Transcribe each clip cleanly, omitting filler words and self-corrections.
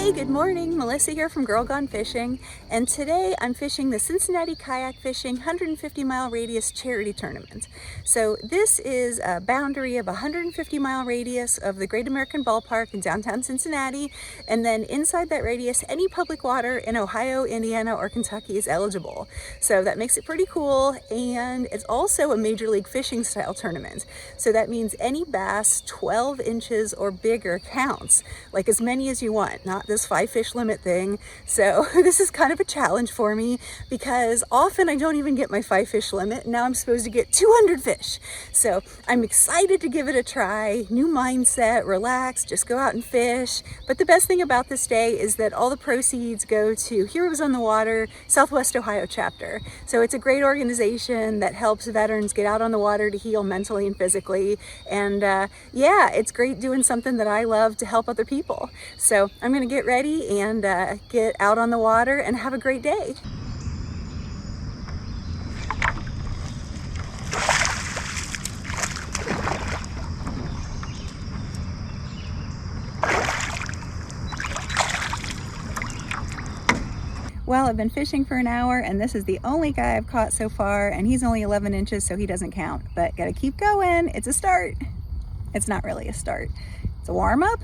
Hey, good morning. Melissa here from GirlGoneFishing, and today I'm fishing the Cincinnati Kayak Fishing 150-mile radius charity tournament. So this is a boundary of a 150-mile radius of the Great American Ballpark in downtown Cincinnati, and then inside that radius, any public water in Ohio, Indiana, or Kentucky is eligible. So that makes it pretty cool, and it's also a Major League Fishing style tournament. So that means any bass 12 inches or bigger counts, like as many as you want, not this 5 fish limit thing. So this is kind of a challenge for me because often I don't even get my 5 fish limit. Now I'm supposed to get 200 fish. So I'm excited to give it a try. New mindset, relax, just go out and fish. But the best thing about this day is that all the proceeds go to Heroes on the Water Southwest Ohio chapter. So it's a great organization that helps veterans get out on the water to heal mentally and physically. And yeah, it's great doing something that I love to help other people. So I'm gonna get ready and get out on the water and have a great day. Well, I've been fishing for an hour and this is the only guy I've caught so far, and he's only 11 inches, so he doesn't count, but gotta keep going. It's a start. It's not really a start. It's a warm-up.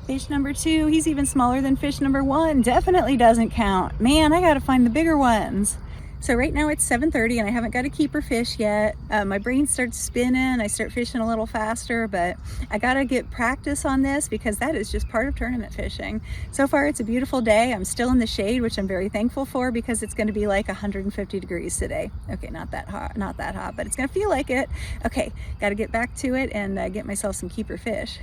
Fish number 2, he's even smaller than fish number 1. Definitely doesn't count. Man, I gotta find the bigger ones. So right now it's 7:30 and I haven't got a keeper fish yet. My brain starts spinning. I start fishing a little faster, but I gotta get practice on this because that is just part of tournament fishing. So far it's a beautiful day. I'm still in the shade, which I'm very thankful for because it's gonna be like 150 degrees today. Okay, not that hot, but it's gonna feel like it. Okay, gotta get back to it and get myself some keeper fish.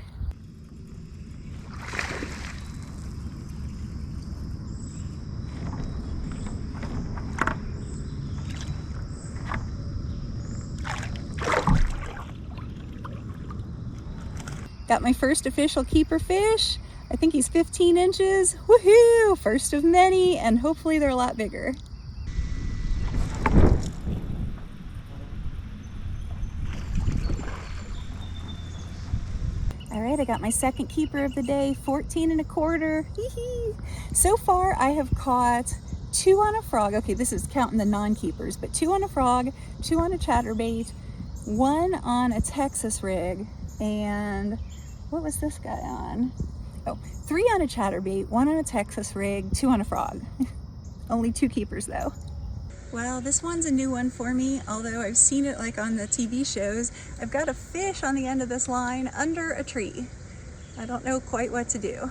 Got my first official keeper fish. I think he's 15 inches. Woohoo! First of many, and hopefully they're a lot bigger. All right, I got my second keeper of the day, 14 1/4. Hee-hee. So far I have caught 2 on a frog. Okay, this is counting the non-keepers, but 2 on a frog, 2 on a chatterbait, 1 on a Texas rig, and what was this guy on? Oh, 3 on a chatterbait, 1 on a Texas rig, 2 on a frog. Only 2 keepers though. Well, this one's a new one for me, although I've seen it like on the TV shows. I've got a fish on the end of this line under a tree. I don't know quite what to do.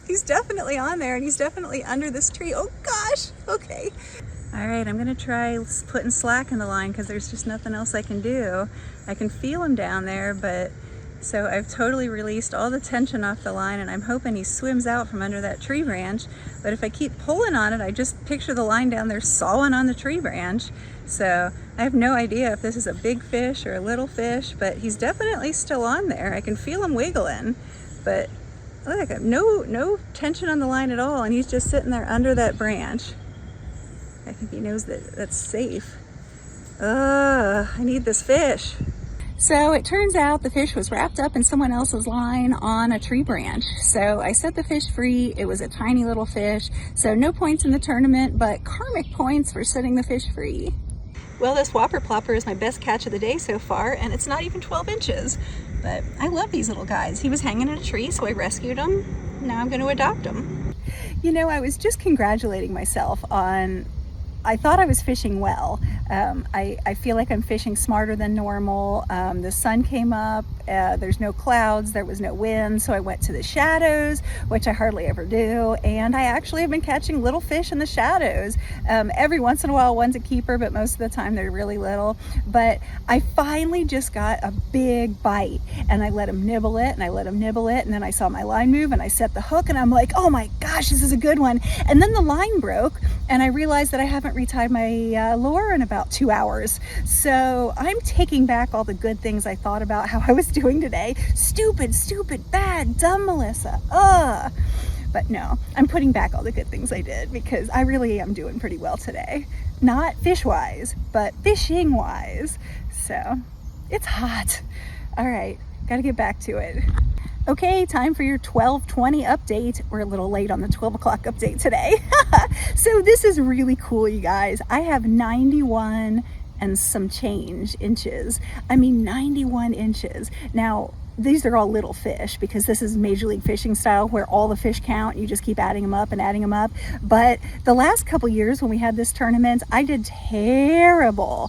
He's definitely on there and he's definitely under this tree. Oh gosh, okay. All right, I'm gonna try putting slack in the line because there's just nothing else I can do. I can feel him down there, but so I've totally released all the tension off the line and I'm hoping he swims out from under that tree branch. But if I keep pulling on it, I just picture the line down there sawing on the tree branch. So I have no idea if this is a big fish or a little fish, but he's definitely still on there. I can feel him wiggling, but look, no tension on the line at all, and he's just sitting there under that branch. I think he knows that that's safe. I need this fish. So it turns out the fish was wrapped up in someone else's line on a tree branch. So I set the fish free. It was a tiny little fish. So no points in the tournament, but karmic points for setting the fish free. Well, this whopper plopper is my best catch of the day so far, and it's not even 12 inches. But I love these little guys. He was hanging in a tree, so I rescued him. Now I'm going to adopt him. You know, I was just congratulating myself on, I thought I was fishing well. I feel like I'm fishing smarter than normal. The sun came up, there's no clouds, there was no wind, so I went to the shadows, which I hardly ever do, and I actually have been catching little fish in the shadows. Every once in a while one's a keeper, but most of the time they're really little. But I finally just got a big bite, and I let him nibble it, and I let him nibble it, and then I saw my line move, and I set the hook, and I'm like, oh my gosh, this is a good one. And then the line broke, and I realized that I haven't retied my lure in about 2 hours. So I'm taking back all the good things I thought about how I was doing today. Stupid, bad, dumb Melissa. But no, I'm putting back all the good things I did because I really am doing pretty well today. Not fish-wise, but fishing-wise. So it's hot. All right, gotta get back to it. Okay, time for your 12:20 update. We're a little late on the 12 o'clock update today. So this is really cool, you guys. I have 91 and some change inches. I mean, 91 inches. Now, these are all little fish because this is Major League Fishing style where all the fish count. You just keep adding them up and adding them up. But the last couple years when we had this tournament, I did terribly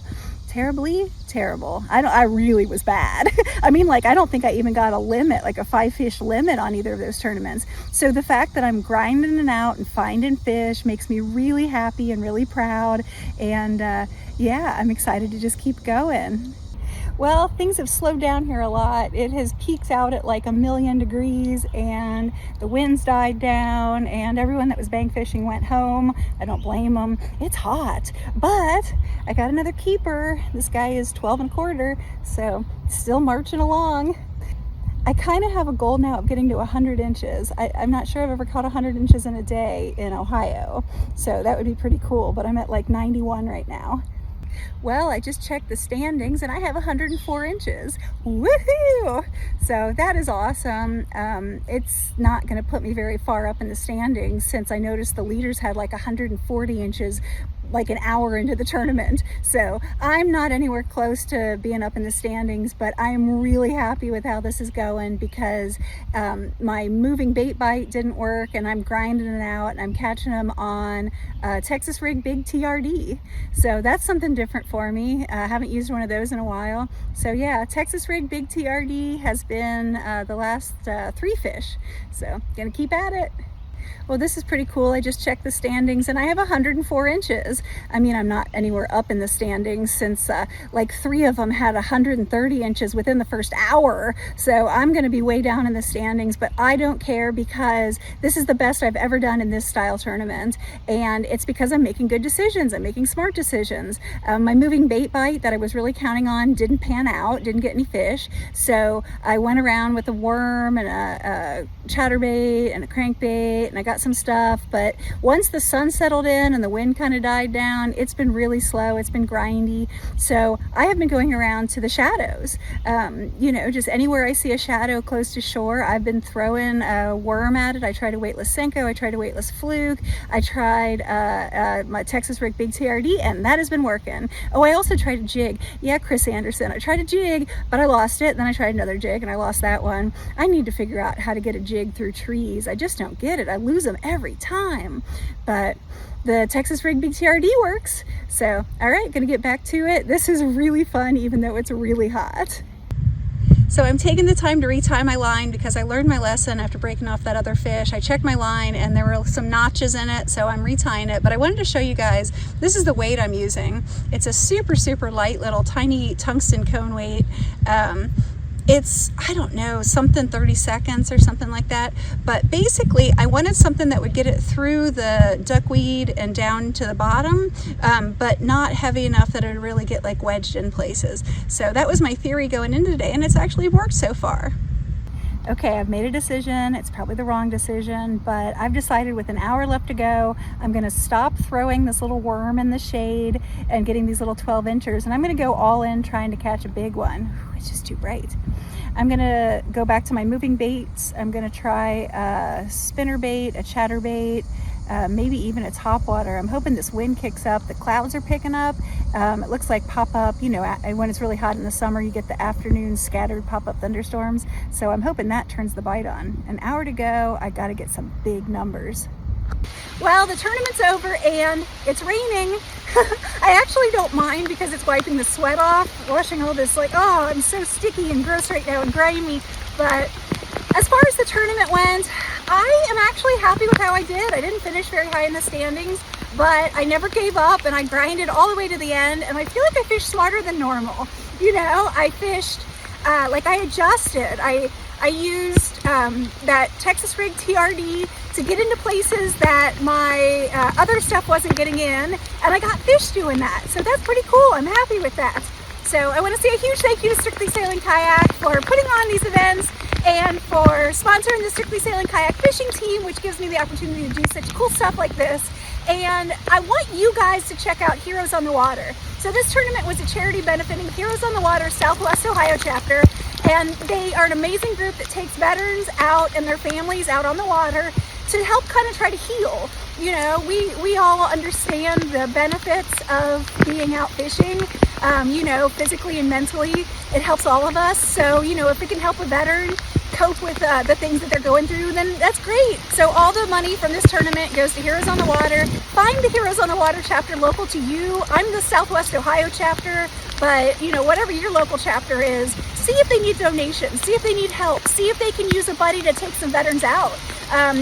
terrible. I really was bad. I mean, like, I don't think I even got a limit, like a 5 fish limit on either of those tournaments. So the fact that I'm grinding it out and finding fish makes me really happy and really proud. And yeah, I'm excited to just keep going. Well, things have slowed down here a lot. It has peaked out at like 1,000,000 degrees and the winds died down and everyone that was bank fishing went home. I don't blame them. It's hot, but I got another keeper. This guy is 12 1/4, so still marching along. I kind of have a goal now of getting to 100 inches. I'm not sure I've ever caught 100 inches in a day in Ohio, so that would be pretty cool, but I'm at like 91 right now. Well, I just checked the standings and I have 104 inches. Woohoo! So that is awesome. It's not going to put me very far up in the standings since I noticed the leaders had like 140 inches like an hour into the tournament. So I'm not anywhere close to being up in the standings, but I'm really happy with how this is going because my moving bait bite didn't work and I'm grinding it out and I'm catching them on Texas Rig Big TRD. So that's something different for me. I haven't used one of those in a while. So yeah, Texas Rig Big TRD has been the last 3 fish. So gonna keep at it. Well, this is pretty cool. I just checked the standings and I have 104 inches. I mean, I'm not anywhere up in the standings since like 3 of them had 130 inches within the first hour. So I'm going to be way down in the standings, but I don't care because this is the best I've ever done in this style tournament. And it's because I'm making good decisions. I'm making smart decisions. My moving bait bite that I was really counting on didn't pan out, didn't get any fish. So I went around with a worm and a chatterbait and a crankbait and I got some stuff, but once the sun settled in and the wind kind of died down, it's been really slow, it's been grindy. So I have been going around to the shadows, you know, just anywhere I see a shadow close to shore, I've been throwing a worm at it. I tried a weightless Senko, I tried a weightless fluke, I tried my Texas Rig Big TRD, and that has been working. Oh, I also tried a jig. Yeah, Chris Anderson, I tried a jig, but I lost it. Then I tried another jig and I lost that one. I need to figure out how to get a jig through trees. I just don't get it. I lose them every time, but the Texas Rig Big TRD works. So all right, gonna get back to it. This is really fun even though it's really hot. So I'm taking the time to retie my line because I learned my lesson after breaking off that other fish. I checked my line and there were some notches in it, so I'm retying it. But I wanted to show you guys, this is the weight I'm using. It's a super light little tiny tungsten cone weight. It's, I don't know, something 30 seconds or something like that. But basically, I wanted something that would get it through the duckweed and down to the bottom, but not heavy enough that it would really get like wedged in places. So that was my theory going in today, and it's actually worked so far. Okay, I've made a decision. It's probably the wrong decision, but I've decided with an hour left to go, I'm gonna stop throwing this little worm in the shade and getting these little 12 inchers, and I'm gonna go all in trying to catch a big one. It's just too bright. I'm gonna go back to my moving baits. I'm gonna try a spinner bait, a chatterbait, maybe even a topwater. I'm hoping this wind kicks up. The clouds are picking up. It looks like pop-up, you know, when it's really hot in the summer, you get the afternoon scattered pop-up thunderstorms. So I'm hoping that turns the bite on. An hour to go. I gotta get some big numbers. Well, the tournament's over and it's raining. I actually don't mind because it's wiping the sweat off, washing all this, like, oh, I'm so sticky and gross right now and grimy. But as far as the tournament went, I am actually happy with how I did. I didn't finish very high in the standings, but I never gave up and I grinded all the way to the end, and I feel like I fished smarter than normal. You know, I fished, like I adjusted. I used that Texas Rig TRD to get into places that my other stuff wasn't getting in, and I got fish doing that. So that's pretty cool. I'm happy with that. So I want to say a huge thank you to Strictly Sailing Kayak for putting on these events and for sponsoring the Strictly Sailing Kayak Fishing team, which gives me the opportunity to do such cool stuff like this. And I want you guys to check out Heroes on the Water. So this tournament was a charity benefiting Heroes on the Water Southwest Ohio chapter. And they are an amazing group that takes veterans out and their families out on the water to help kind of try to heal. You know, we all understand the benefits of being out fishing, you know, physically and mentally. It helps all of us. So, you know, if we can help a veteran cope with the things that they're going through, then that's great. So all the money from this tournament goes to Heroes on the Water. Find the Heroes on the Water chapter local to you. I'm the Southwest Ohio chapter, but you know, whatever your local chapter is, see if they need donations, see if they need help, see if they can use a buddy to take some veterans out.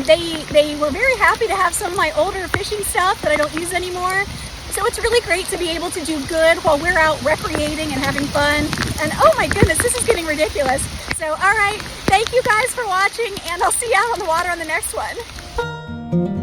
They were very happy to have some of my older fishing stuff that I don't use anymore. So it's really great to be able to do good while we're out recreating and having fun. And oh my goodness, this is getting ridiculous. So all right, thank you guys for watching, and I'll see you out on the water on the next one.